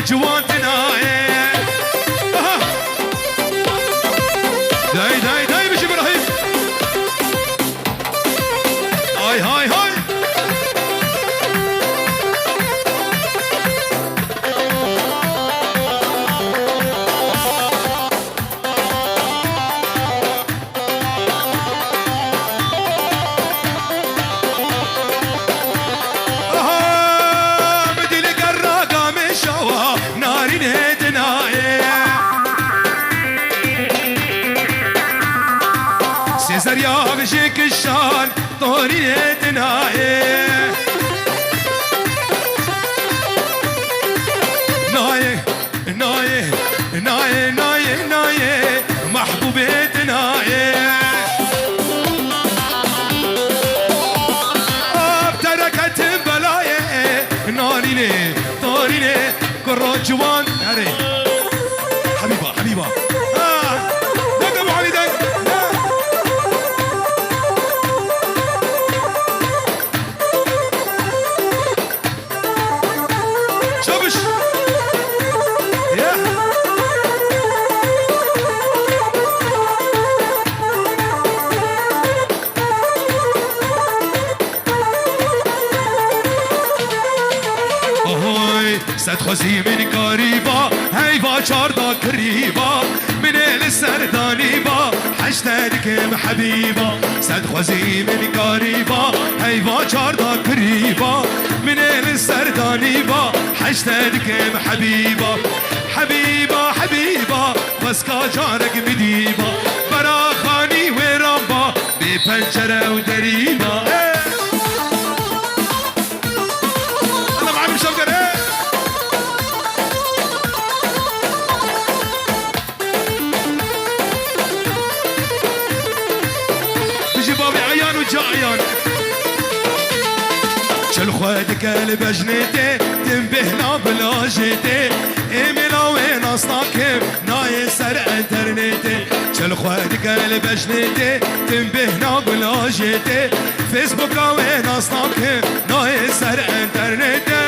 جوانتنا داي داي داي مش ابراهيم هاي هاي هاي سريا بشيك الشان طوريتنا ناي ناي ناي ناي ناي محبوبتنا تركت بلاي ناريني طوريني كرو جوان هري حبيبه حبيبه صد خوزی من قریبا هیوا چاردا قریبا من السردانی با حشترکم حبیبا صد خوزی من قریبا هیوا چاردا قریبا من السردانی با حشترکم حبیبا حبیبا حبیبا واسکا جارک مدیبا برا خانی و رامبا بی پنجره و دریبا انا معلم شوقر بابي عيان وجايان شل خودك البجنتي تنبهنا بلاجتي ايمنا وين اصناكم ناي سر انترنتي شل خودك البجنتي تنبهنا بلاجتي فيسبوك وين اصناكم ناي سر انترنتي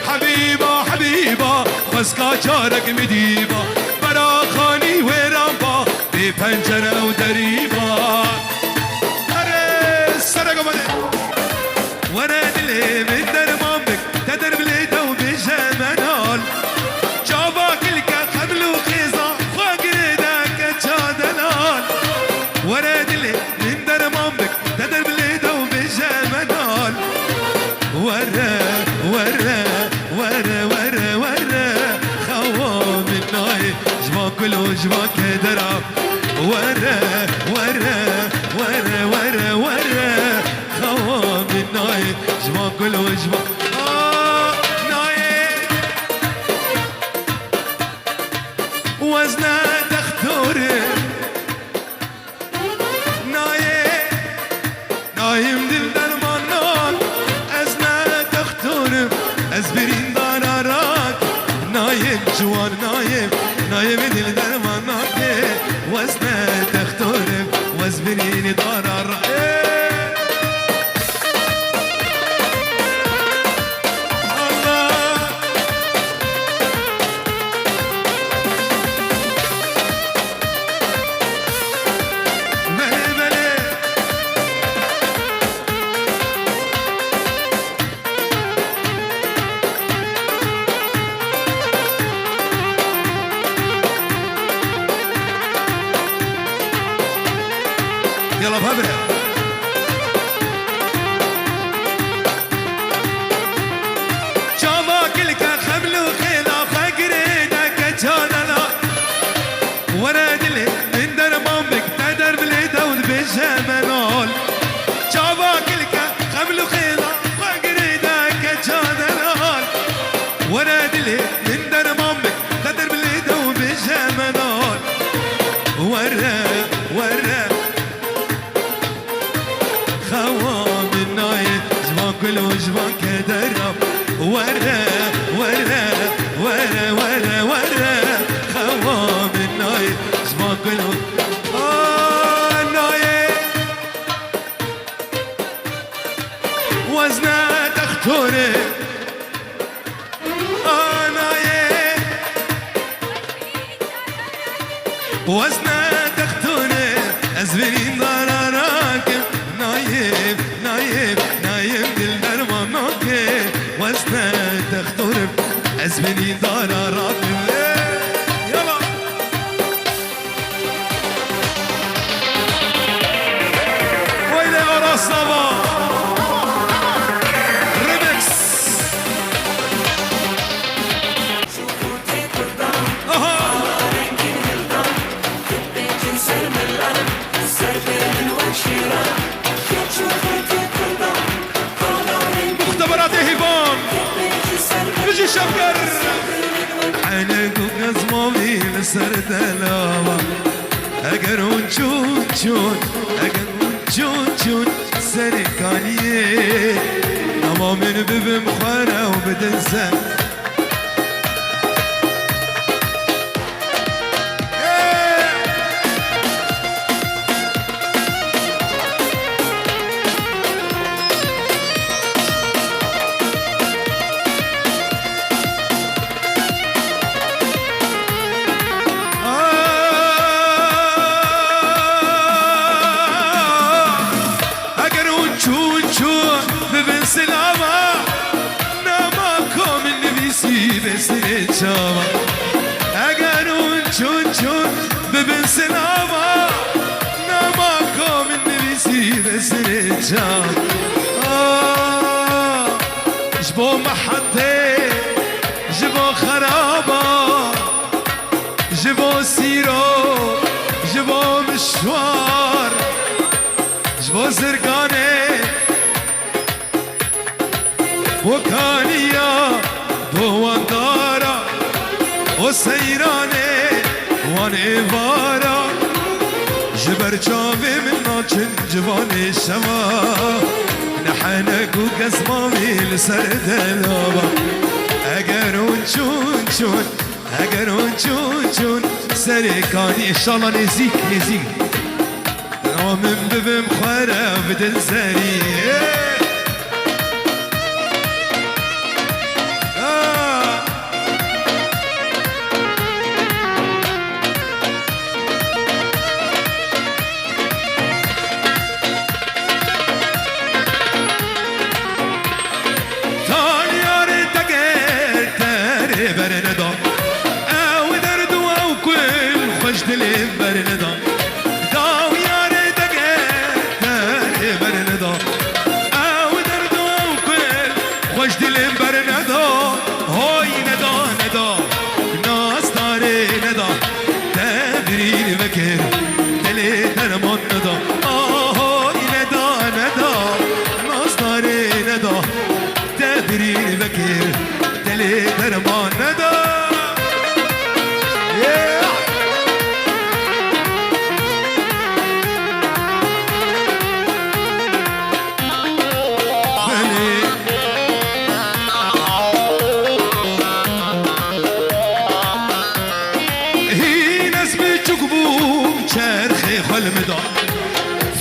حبيبه حبيبه خسكا جارك مديبه برا خاني ورامبا بپنجره ودريبه وانا دلي من درمامك تدرب ليته وبجمال جابك لك خبل وخيزة فاقردك جادلال وانا دلي من درمامك تدرب ليته وبجمال ورا ورا ورا ورا ورا خوام الناي جباك وجباك درب ورا ورا ورا ورا ورا خوام الناي جما كل وجبه ناي وزنه تختوري ناي نايم دل درمانان ازنه تختوري ازبرين داراراك نايم جوان نايم نايم دل درمانان وزنه تختوري وازبرين داراراك يلا بهبرة جاماك لك خبل وخيلة فقرينك جانلا ورا دلي من درمامك تدر بليده وبجمال جاماك لك خبل وخيلة فقرينك جانلا ورا دلي من درمامك تدر بليده وبجمال ورا ورا خوام الناي جباك وجباك درب ورا ورا ورا ورا ورا خوام الناي جباك الناي وزنه تختوري ناي وزنه تختونه ازبرین دارا راکم نايم نايم نايم دل درمانوكه وزنه تختونه ازبرین دارا راکم يلا ويلي أراصنابا مختبرات هيفون بيجي شفكر عينك وقزمامي لسر دلاوة اگر چون چون اگر چون چون سرکانیه اما من ببم خواره و بدن زن شاما اگر اون چون ببین سلاما نما کام نویسی به سر جام جبو محطه جبو خرابا جبو سیرو جبو مشوار جبو زرگانه وكانيا بواندارا وسيراني وانيفارا جبر جامي من ناچن جواني شما نحنك وقزمامي لسر دلابا اگرون چون اگرون چون سرکانی انشالله نزيك من ببم خواره بدل زري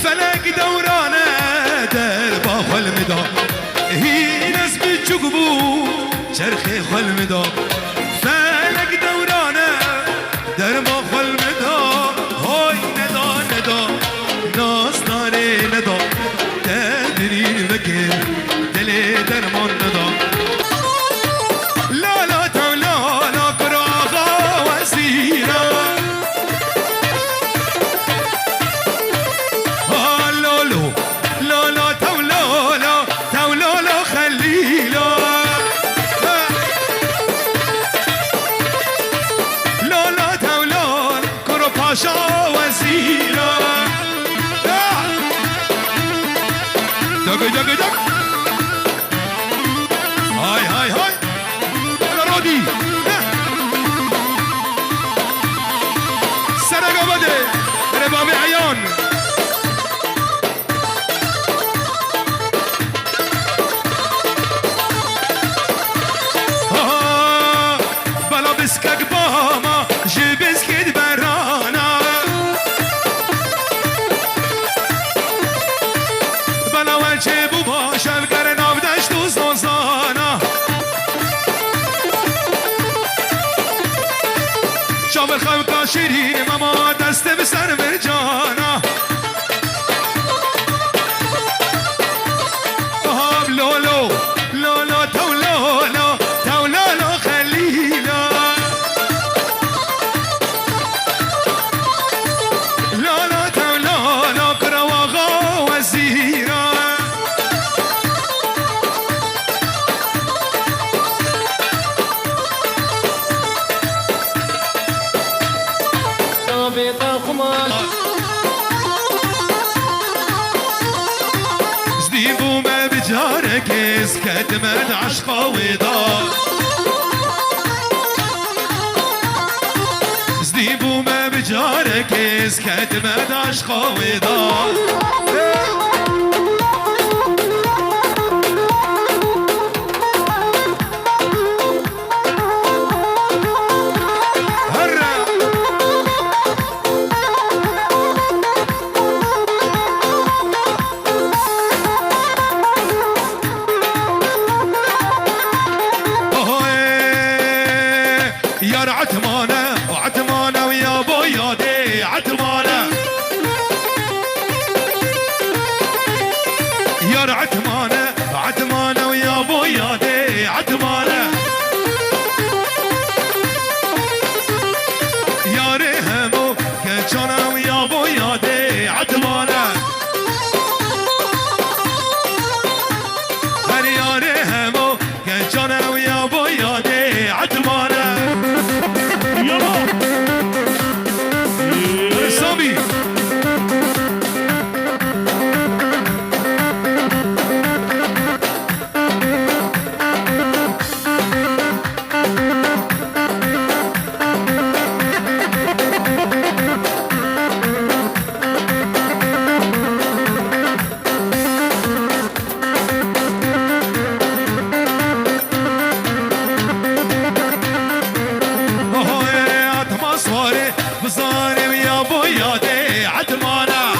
فلك دورانه در با خلمدا هی نسب چوبو چرخ خلمدا فلك دورانه در با خلمدا های ندا ناس داره ندا تدرین بکر دل درمان ندا لالا تولالا کراغا وزیرا پاشا وزیرا دگ های رادی سرگا بده رباب عیان بلا بسکک باما جبسکید برانا چه بو باشم گر ناودشت و سوزانا بجارك اسكت مد عشقا ودار زديبو ما بجارك اسكت مد عشقا ودار يا عتمانة وعتمانة ويا بويا دي عتمانة يا عتمانة عتمانة ويا بويا دي عتمانة يا ريهمو كجانا ويا بويا دي عتمانة هل يا ريهمو كجانا ويا بويا دي عتمانة سامي بزاري ويا بويا دي عتمانة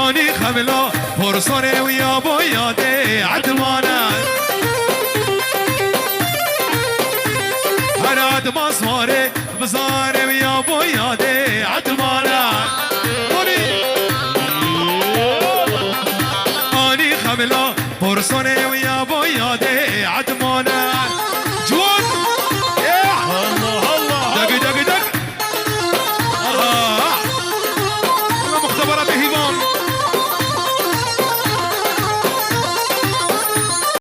اني خملا فرصاني ويا بويا دي عتمانة انا عتما صواري بزاري ويا بويا دي عتمانة اني خملا فرصاني ويا